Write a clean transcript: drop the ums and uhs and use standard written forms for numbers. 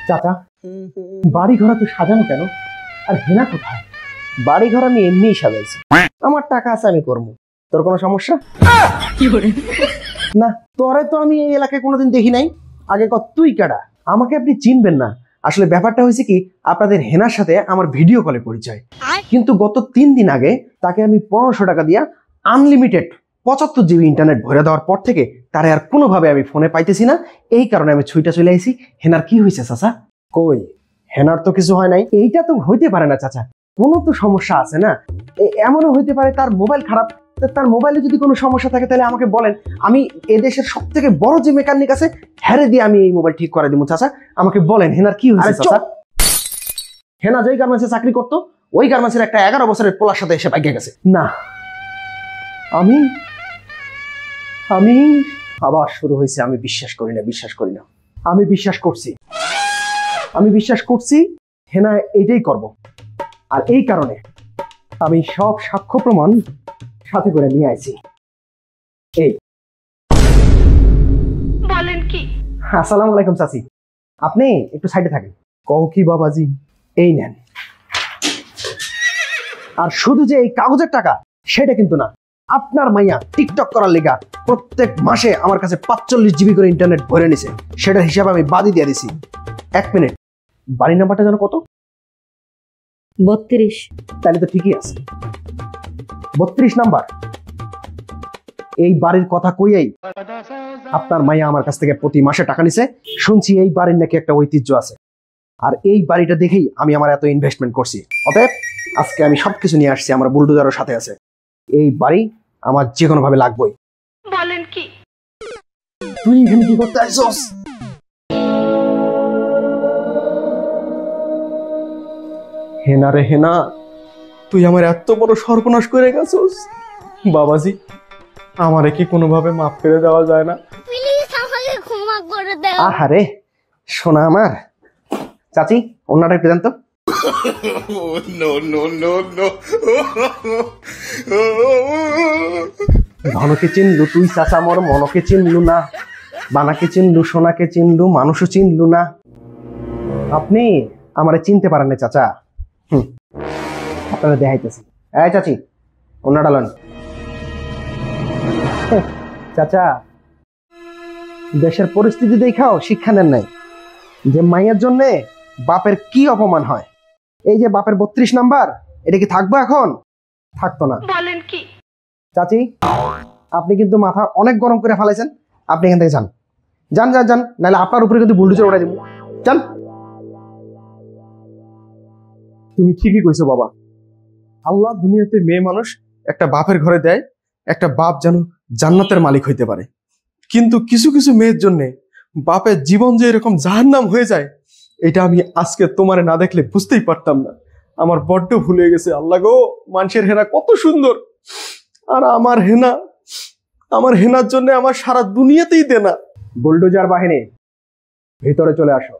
চাচা, বাড়ি ঘর তো সাজানো কেন? আর হেনা কোথায়? বাড়ি ঘর আমি এমনিই সাজাইছি, আমার টাকা আছে, আমি করবো। তোর কোনো সমস্যা? না, তোরে তো আমি এই এলাকায় কোনোদিন দেখি নাই। আগে কত তুই কাটা? আমাকে আপনি চিনবেন না। আসলে ব্যাপারটা হয়েছে কি, আপনাদের হেনার সাথে আমার ভিডিও কলে পরিচয়, কিন্তু গত 3 দিন আগে তাকে আমি 1500 টাকা দিয়া আনলিমিটেড 75 জিবি ইন্টারনেট ভরে দেওয়ার পর থেকে তারে আর কোনোভাবে আমি ফোনে পাইতেছি না। এই কারণে আমি ছুইটা চলে আইছি। হেনার কি হয়েছে চাচা? কই, হেনার তো কিছু হয় নাই। এইটা তো হইতে পারে না চাচা, কোনো তো সমস্যা আছে না। এমনও হইতে পারে তার মোবাইল খারাপ। তার মোবাইলে যদি কোনো সমস্যা থাকে তাহলে আমাকে বলেন, আমি এদেশের সব থেকে বড় যে মেকানিক আছে হ্যারে দিয়ে আমি এই মোবাইল ঠিক করে দিব। চাচা আমাকে বলেন হেনার কি হয়েছে চাচা? হেনা যেই গার্মেন্টসে চাকরি করতো ওই গার্মেন্টসের একটা 11 বছরের পোলার সাথে এসে পাইকে গেছে। না, আমি আমি আবার শুরু হয়েছে আমি বিশ্বাস করি না, বিশ্বাস করি না। আমি বিশ্বাস করছি হেনা এইটাই করব। আর এই কারণে আমি সব সাক্ষ্য প্রমাণ সাথে করে নিয়ে আইছি। এই বলেন কি? আসসালামু আলাইকুম চাচি, আপনি একটু সাইডে থাকেন। কও কি বাবাজি? এই নেন। আর শুধু যে এই কাগজের টাকা সেটা কিন্তু না, আপনার মাইয়া টিকটক করার লেগা প্রত্যেক মাসে আমার কাছে 45 জিবি করে ইন্টারনেট ভরে নিছে, সেটার হিসাব আমি বাদই দিয়ে দিছি। 1 মিনিট, বাড়ি নাম্বারটা যেন কত? 32। তাহলে তো ঠিকই আছে, 32 নাম্বার। এই বাড়ির কথা কইয়াই আপনার মাইয়া আমার কাছ থেকে প্রতি মাসে টাকা নিছে। শুনছি এই বাড়ির নাকি একটা ঐতিহ্য আছে, আর এই বাড়িটা দেখেই আমি আমার এত ইনভেস্টমেন্ট করছি। অতএব আজকে আমি সবকিছু নিয়ে আসছি, আমার বুলডোজারও সাথে আছে। এই বাড়ি আমার যে কোনো ভাবে লাগবেই। বলেন কি? তুই এখানে কি করতে আসছস? হেনা রে হেনা, তুই আমার এত বড় সর্বনাশ করে গেছস। বাবাজি, আমারে কি কোনোভাবে মাফ করে দেওয়া যায় না? প্লিজ আমাকে ক্ষমা করে দাও। আহারে সোনা আমার। চাচি, ওনাটা একটু জানতো। ধনকে চিনলু তুই চাচা, মোর মনকে চিনলু না। বানাকে চিনলু, সোনাকে চিনলু, মানুষও চিনলু না। আপনি আমারে চিনতে পারেন না চাচা। আপনারা দেখাইতেছি। এই চাচি, ওনাটা লন। চাচা, দেশের পরিস্থিতি দেখাও শিক্ষা নেন নাই যে মাইয়ের জন্য বাপের কি অপমান হয়। এই যে বাপের 32 নাম্বার, এটা কি থাকবো? এখন থাকতো না। বলেন কি? চাচি, আপনি কিন্তু মাথা অনেক গরম করে ফেলাইছেন। আপনি এখান থেকে যান, যান যান যান, নাহলে আপনার উপরে কিন্তু বুলডোজার উড়াই দেব। যান। তুমি ঠিকই কইছো বাবা, আল্লাহ দুনিয়াতে মেয়ে মানুষ একটা বাপের ঘরে দেয়, একটা বাপ যেন জান্নাতের মালিক হইতে পারে। কিন্তু কিছু কিছু মেয়ের জন্য বাপের জীবন যে এরকম জাহান্নাম হয়ে যায়, এটা আমি আজকে তোমারে না দেখলে বুঝতেই পারতাম না। আমার বড্ড ভুলে গেছে। আল্লাহ গো, মানুষের হেনা কত সুন্দর, আর আমার হেনার জন্য আমার সারা দুনিয়াতেই দেনা। বুলডোজার বাহিনী, ভিতরে চলে আসো।